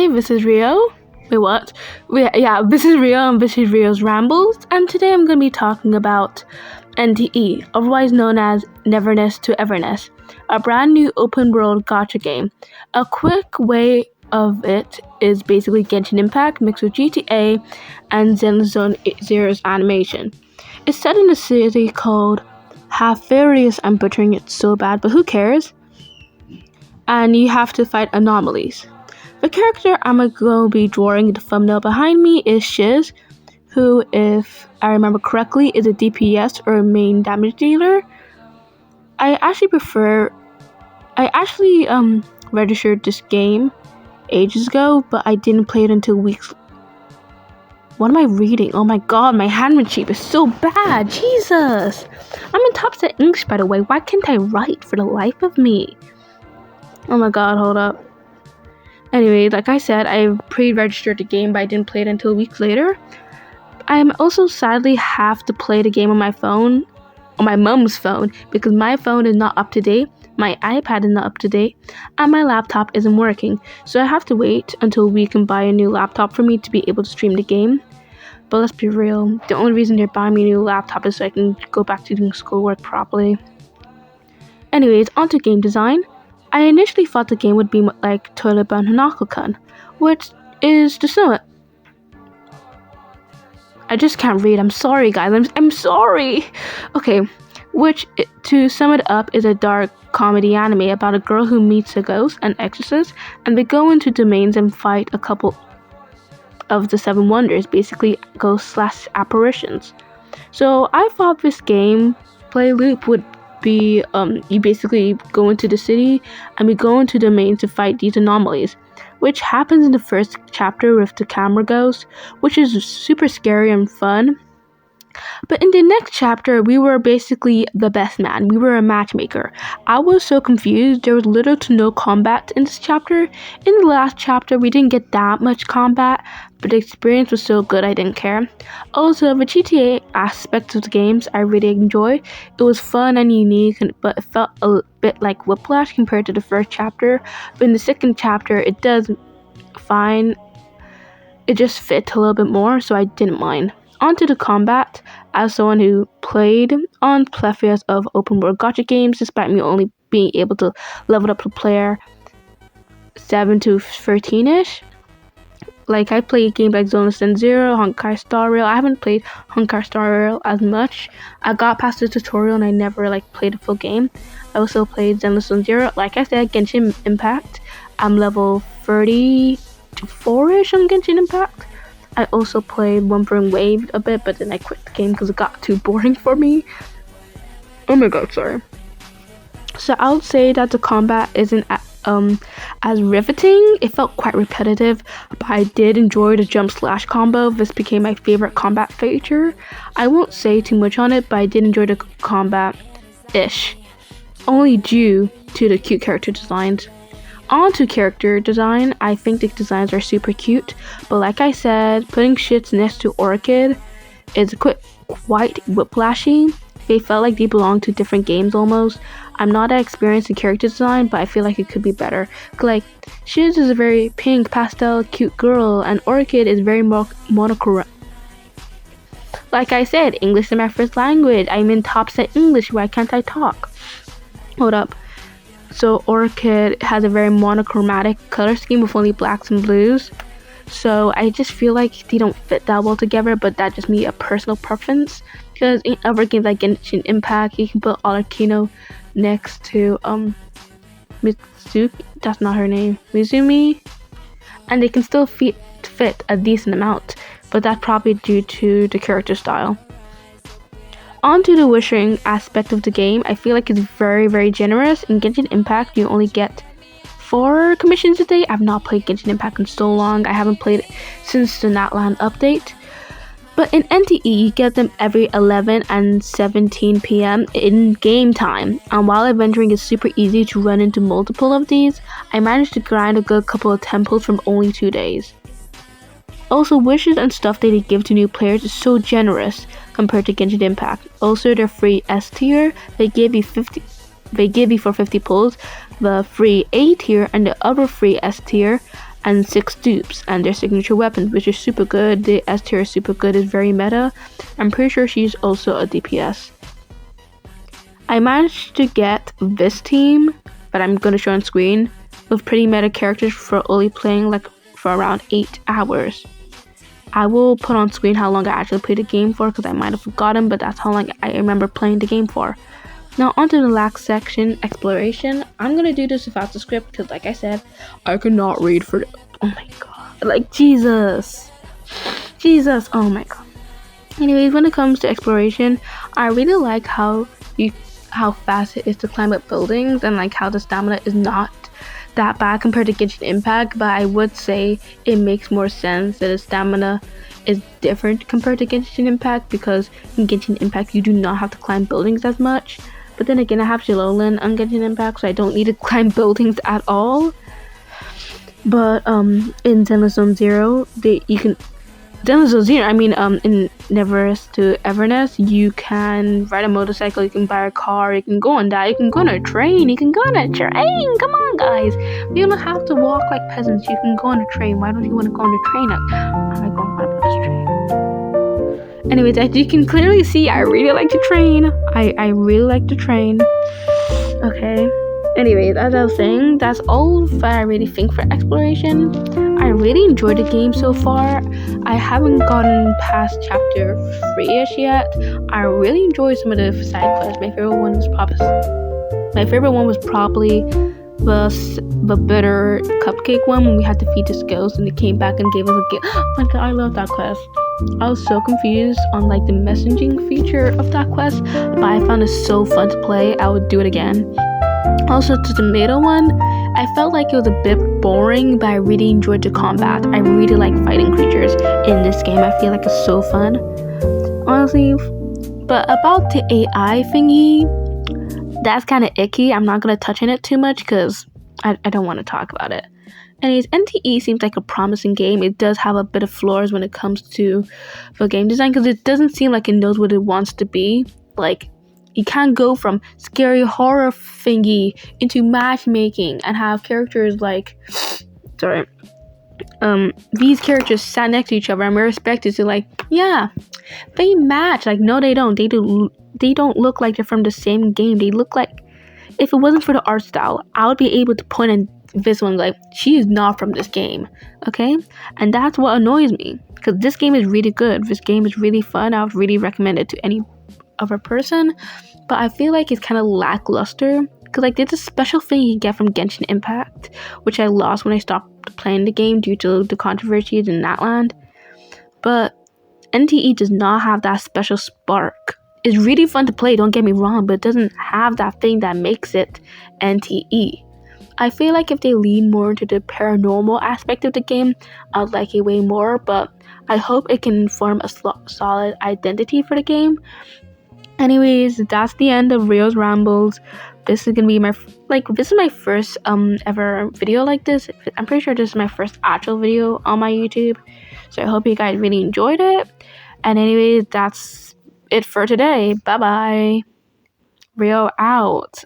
Hi, this is Rio. Wait, what? This is Rio and this is Rio's Rambles, and today I'm going to be talking about NTE, otherwise known as Neverness to Everness, a brand new open world gacha game. A quick way of it is basically Genshin Impact mixed with GTA and Zenless Zone Zero's animation. It's set in a city called Half-Furious. I'm butchering it so bad, but who cares? And you have to fight anomalies. The character I'm going to be drawing in the thumbnail behind me is Shiz, who, if I remember correctly, is a DPS or a main damage dealer. I actually registered this game ages ago, but I didn't play it until weeks. What am I reading? Oh my god, my handmanship is so bad. Jesus! I'm in top set English, by the way. Why can't I write for the life of me? Oh my god, hold up. Anyway, like I said, I pre-registered the game, but I didn't play it until weeks later. I also sadly have to play the game on my phone, on my mom's phone, because my phone is not up to date, my iPad is not up to date, and my laptop isn't working. So I have to wait until we can buy a new laptop for me to be able to stream the game. But let's be real, the only reason they're buying me a new laptop is so I can go back to doing schoolwork properly. Anyways, onto game design. I initially thought the game would be like Toilet Bound Hanako-kun, which is to sum it. I just can't read. I'm sorry, guys. I'm sorry. Okay, which to sum it up is a dark comedy anime about a girl who meets a ghost and exorcist, and they go into domains and fight a couple of the seven wonders, basically ghosts/apparitions. So I thought this gameplay loop would be you basically go into the city and we go into domains to fight these anomalies, which happens in the first chapter with the camera ghost, which is super scary and fun. But in the next chapter, we were basically the best man. We were a matchmaker. I was so confused. There was little to no combat in this chapter. In the last chapter, we didn't get that much combat, but the experience was so good I didn't care. Also, the GTA aspects of the games I really enjoyed. It was fun and unique, but it felt a bit like Whiplash compared to the first chapter. But in the second chapter, it does fine. It just fit a little bit more, so I didn't mind. Onto the combat. As someone who played on plethoras of open world gacha games, despite me only being able to level up the player 7 to 13ish, like I played games like Zenless and Zero, Honkai Star Rail. I haven't played Honkai Star Rail as much. I got past the tutorial and I never played a full game. I also played Zenless and Zero. Like I said, Genshin Impact. I'm level 34ish on Genshin Impact. I also played Wuthering Wave a bit, but then I quit the game because it got too boring for me. Oh my god, sorry. So I would say that the combat isn't as riveting. It felt quite repetitive, but I did enjoy the jump slash combo. This became my favorite combat feature. I won't say too much on it, but I did enjoy the combat-ish, only due to the cute character designs. On to character design, I think the designs are super cute, but like I said, putting shits next to Orchid is quite whiplashy. They felt like they belong to different games almost. I'm not that experienced in character design, but I feel like it could be better. Like, Shiz is a very pink, pastel, cute girl, and Orchid is very monochrome. Like I said, English is my first language. I'm in top set English, why can't I talk? Hold up. So Orchid has a very monochromatic color scheme with only blacks and blues. So I just feel like they don't fit that well together, but that's just me, a personal preference. Because in other games like Genshin Impact, you can put Arlecchino next to Mitsuki, that's not her name, Mizumi, and they can still fit a decent amount, but that's probably due to the character style. Onto the wishing aspect of the game, I feel like it's very, very generous. In Genshin Impact, you only get 4 commissions a day. I've not played Genshin Impact in so long. I haven't played it since the Natland update. But in NTE, you get them every 11 and 17 p.m. in game time. And while adventuring is super easy to run into multiple of these, I managed to grind a good couple of temples from only 2 days. Also, wishes and stuff that they give to new players is so generous compared to Genshin Impact. Also, their free S tier, they give you for 50 pulls. The free A tier and the other free S tier and 6 dupes and their signature weapons, which is super good. The S tier is super good, is very meta. I'm pretty sure she's also a DPS. I managed to get this team, but I'm gonna show on screen, with pretty meta characters for only playing like for around 8 hours. I will put on screen how long I actually played the game for, because I might have forgotten, but that's how long I remember playing the game for. Now onto the last section, exploration. I'm gonna do this without the script because, like I said, I could not read for oh my god, like Jesus, oh my god. Anyways, when it comes to exploration, I really like how fast it is to climb up buildings, and like how the stamina is not that bad compared to Genshin Impact, but I would say it makes more sense that the stamina is different compared to Genshin Impact, because in Genshin Impact you do not have to climb buildings as much. But then again, I have Jalolan on Genshin Impact, so I don't need to climb buildings at all. But in Zenless Zone Zero, in Neverness to Everness, you can ride a motorcycle, you can buy a car, you can go on that, you can go on a train, Come on, guys. You don't have to walk like peasants, you can go on a train. Why don't you want to go on a train? I'm like, going on this train. Anyways, as you can clearly see, I really like to train. I really like to train. Okay. Anyways, as I was saying, that's all that I really think for exploration. I really enjoyed the game so far. I haven't gotten past chapter 3ish yet. I really enjoyed some of the side quests. My favorite one was probably the bitter cupcake one, when we had to feed this ghost and they came back and gave us a gift. Oh my god, I love that quest. I was so confused on like the messaging feature of that quest, but I found it so fun to play. I would do it again. Also, the tomato one, I felt like it was a bit boring, but I really enjoyed the combat. I really like fighting creatures in this game. I feel like it's so fun, honestly. But about the AI thingy, that's kind of icky. I'm not going to touch on it too much because I don't want to talk about it. Anyways, NTE seems like a promising game. It does have a bit of flaws when it comes to the game design, because it doesn't seem like it knows what it wants to be. Like, you can't go from scary horror thingy into matchmaking and have characters like, these characters sat next to each other and we're expected to like, yeah, they match. Like, no, they don't. They don't look like they're from the same game. They look like, if it wasn't for the art style, I would be able to point at this one like, she is not from this game, okay? And that's what annoys me, because this game is really good. This game is really fun. I would really recommend it to any other person, but I feel like it's kind of lackluster, because like there's a special thing you can get from Genshin Impact, which I lost when I stopped playing the game due to the controversies in that land. But NTE does not have that special spark. It's really fun to play, don't get me wrong, but it doesn't have that thing that makes it NTE. I feel like if they lean more into the paranormal aspect of the game, I'd like it way more, but I hope it can form a solid identity for the game. Anyways, that's the end of Rio's Rambles. This is gonna be my first ever video like this. I'm pretty sure this is my first actual video on my YouTube, so I hope you guys really enjoyed it. And anyways, that's it for today. Bye bye. Rio out.